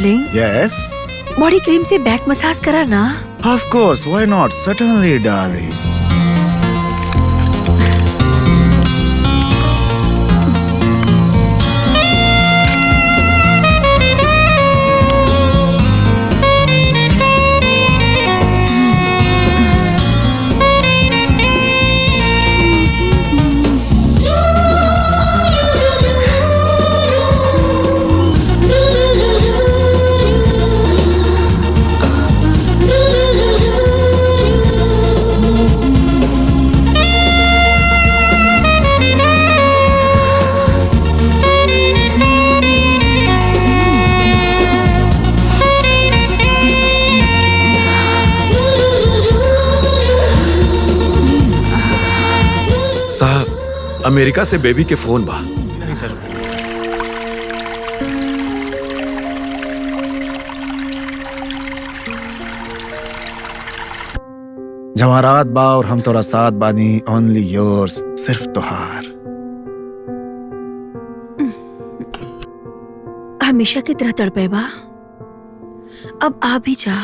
Darling, Yes? Body cream से bank massage करा ना। Of course, why not? Certainly, darling. America से baby के फोन बा। नहीं सर। जवारात बा और हम तोरा साथ बानी, ओनली योर्स, सिर्फ तोहार। हमेशा की तरह तड़पे बा, अब आ भी जा।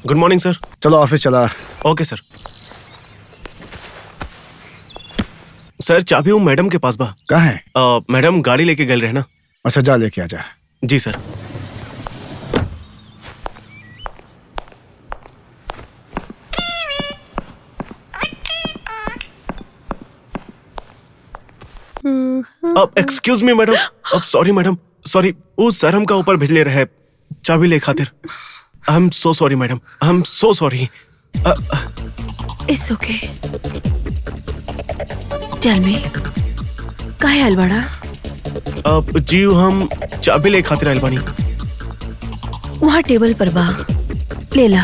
गुड मॉर्निंग सर। चलो ऑफिस चला। ओके सर। सर चाबी वो मैडम के पास बा। कहाँ है? मैडम गाड़ी लेके गए रहे ना। अच्छा जा लेके आ जा। जी सर। अब एक्सक्यूज मी मैडम, अब सॉरी मैडम, सॉरी, वो सर हमका ऊपर भेजले रहे चाबी ले खातिर। I am so sorry madam, I am so sorry. It's okay. Tell me, काहे आइल बाड़ा? जी हम चाबी ले खातिर आइल बानी। वहाँ टेबल पर बा, ले ला।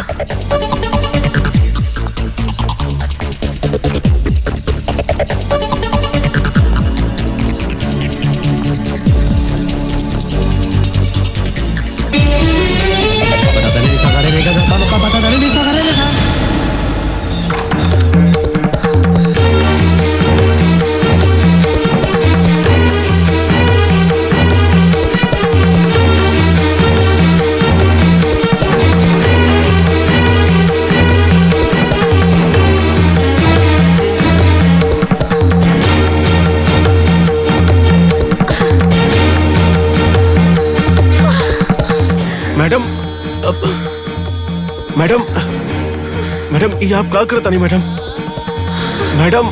मैडम, मैडम ये आप क्या करता नहीं मैडम? मैडम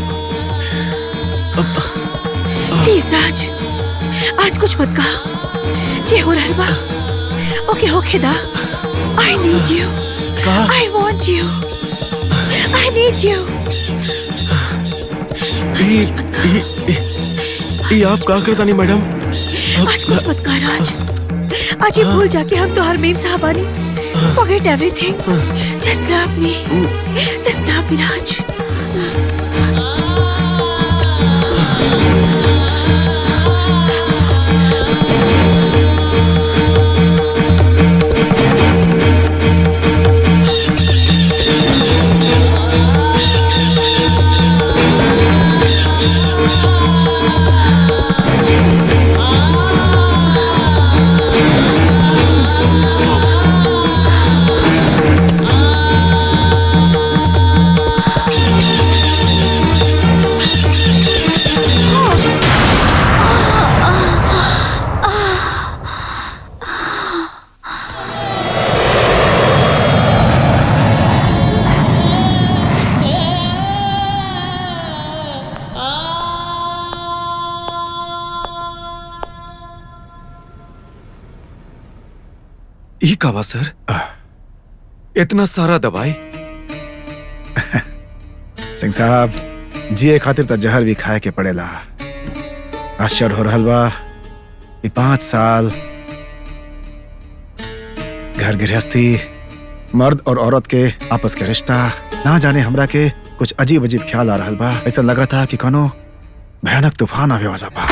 प्लीज राज, आज कुछ मत कहा। जे हो रहा बा ओके होके दा। I need you, I want you, I need you. ये आप क्या करता नहीं मैडम? आज कुछ मत कहा राज। आज ये भूल जाके हम तो हर ma'am साहबानी। Forget everything. Just love me. Just love me, Raj. ई का बा सर? इतना सारा दवाई? सिंह साहब, जिए खातिर त जहर भी खाए के पड़ेला। आश्चर्य हो रहल बा, ई 5 साल घर गृहस्थी, मर्द और औरत के आपस के रिश्ता, ना जाने हमरा के कुछ अजीब अजीब ख्याल आ रहल बा। ऐसा लगा था कि कोनो भयानक तूफान आवे वाला बा।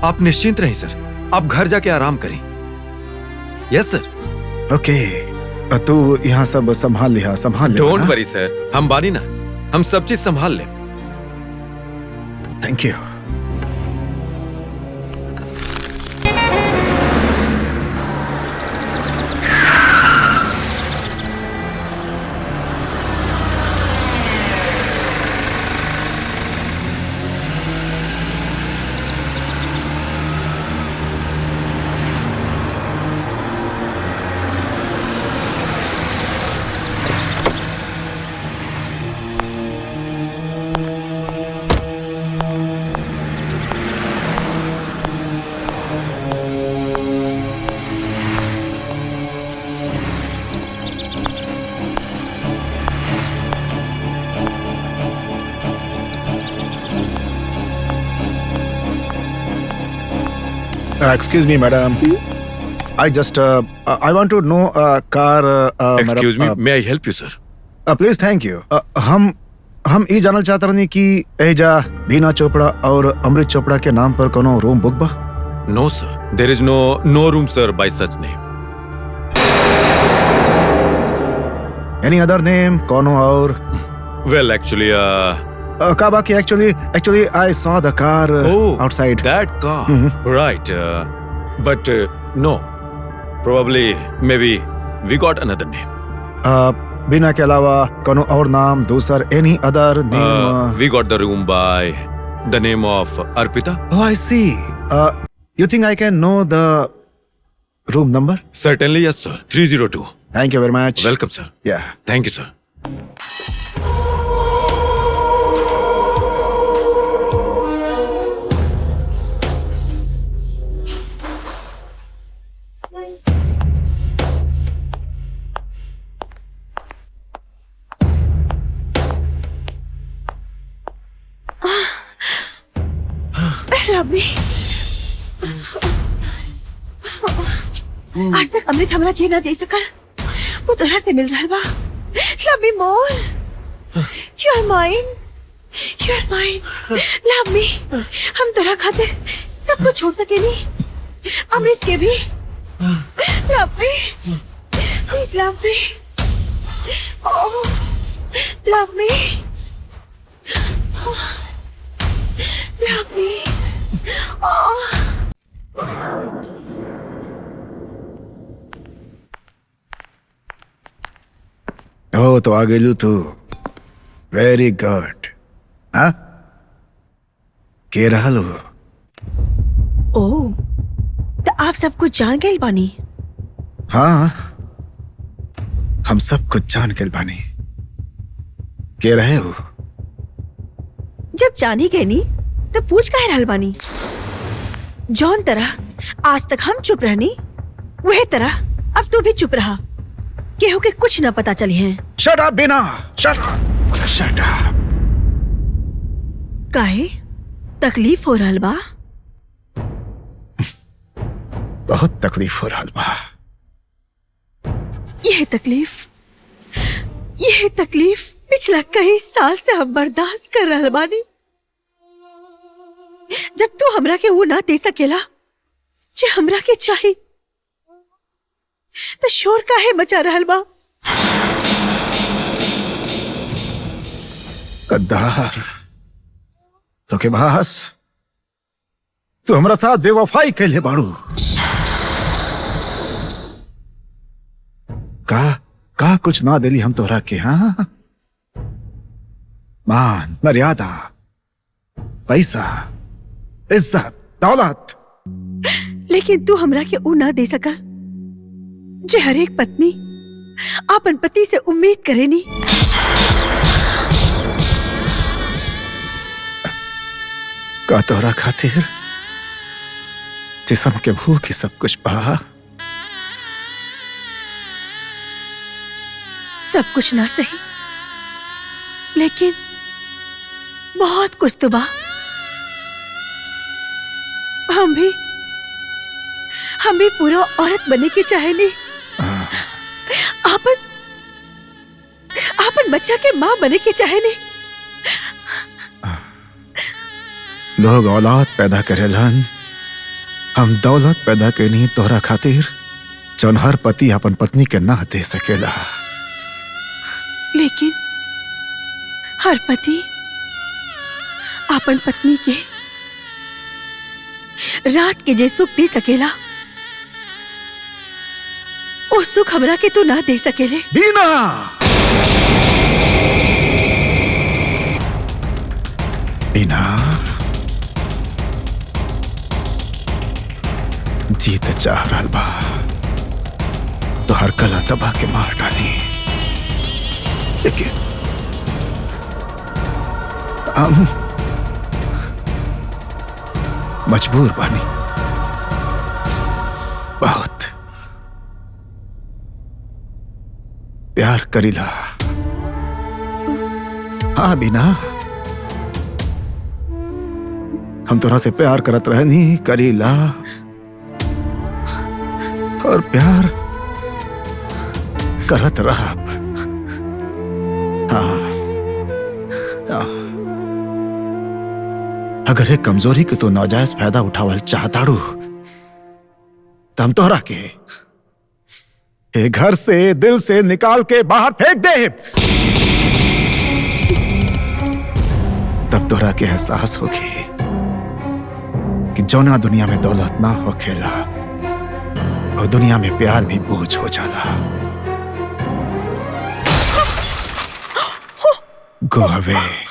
आप निश्चिंत रहें सर, आप घर जाके आराम करें। यस सर। ओके, तू यहाँ सब संभाल लिया, संभाल ले। डोंट वरी सर, हम बानी ना, हम सब चीज संभाल लें। Thank you. Excuse me, madam. I just I want to know car. Excuse me, may I help you sir? Please, thank you. हम ई जानल चाहत रहनी कि एजा बीना चोपड़ा और अमृत चोपड़ा के नाम पर कोनो रूम बुक बा? No sir, there is no room sir by such name. Any other name, कोनो और? वेल एक्चुअली का बाकी actually I saw the car outside. That car. Right. But no. Probably, maybe we got another name. बिना के अलावा कोनो और नाम, दूसर, any other name? We got the room by the name of Arpita. Oh, I see. You think I can know the room number? Certainly, yes, sir. 302. Thank you very much. Welcome, sir. Yeah. Thank you, sir. Lovely, आज तक अमृत हमरा जी ना दे सकल, वो तोरा से मिल रहा बा। लव्ली मोर, यू आर माइन, यू आर माइन। लव्ली, हम तोरा खातिर सब कुछ छोड़ सके नहीं, अमृत के भी। लव्ली, प्लीज लव्ली, ओह लव्ली, लव्ली। ओ तो आ गेलू तू, वेरी गुड। हाँ, के रहल हो? ओ, तो आप सब कुछ जान गए बानी? हाँ, हम सब कुछ जान गए बानी। के रहे हो? जब जानी गए नी तो पूछ काहे रहल बानी? जौन तरह आज तक हम चुप रहनी, वह तरह अब तू भी चुप रहा, केहू के कुछ न पता चली है। Shut up, बीना, shut up, shut up। काहे तकलीफ हो रहल बा? बहुत तकलीफ हो रहल बा। यह तकलीफ पिछला कई साल से हम बर्दाश्त कर रहल बानी। जब तू हमरा के वो ना दे सकेला जे हमरा के चाही, तो शोर काहे मचा रहल बा? गद्दार, तो के बस तू हमरा साथ बेवफाई कैले बाड़ू। का कुछ ना दिली हम तोहरा के? हाँ, मान, मर्यादा, पैसा, इज्जत, दौलत। लेकिन तू हमरा के ऊ ना दे सकल जे हर एक पत्नी अपन पति से उम्मीद करेनी। का तोरा खातिर जिसम के भूख ही सब कुछ पा? सब कुछ ना सही, लेकिन बहुत कुछ तो बा। हम भी पूरा औरत बने के चाहेनी। आपन बच्चा के माँ बने के चाहेनी। लोग औलाद पैदा करेलन, हम दौलत पैदा करनी तोहरा खातिर जौन हर पति अपन पत्नी के ना दे सकेला। लेकिन हर पति अपन पत्नी के रात के जे सुख दे सकेला, वो सुख हमरा के तू ना दे सकेले। बीना, बीना, जीत चाह रहल बा तो हर कला तबाह के मार डाली, लेकिन हम मजबूर बानी। बहुत प्यार करीला। हाँ बीना, हम तोरा से प्यार करत रहनी करीला, और प्यार करत रहा। हाँ, अगर एक कमजोरी के तो नाजायज फायदा उठावल चाहताड़ू तो हम तोहरा के घर से दिल से निकाल के बाहर फेंक दे। तब तोहरा के एहसास होगी कि जौना दुनिया में दौलत ना होखेला और दुनिया में प्यार भी बोझ हो जाला। Go away.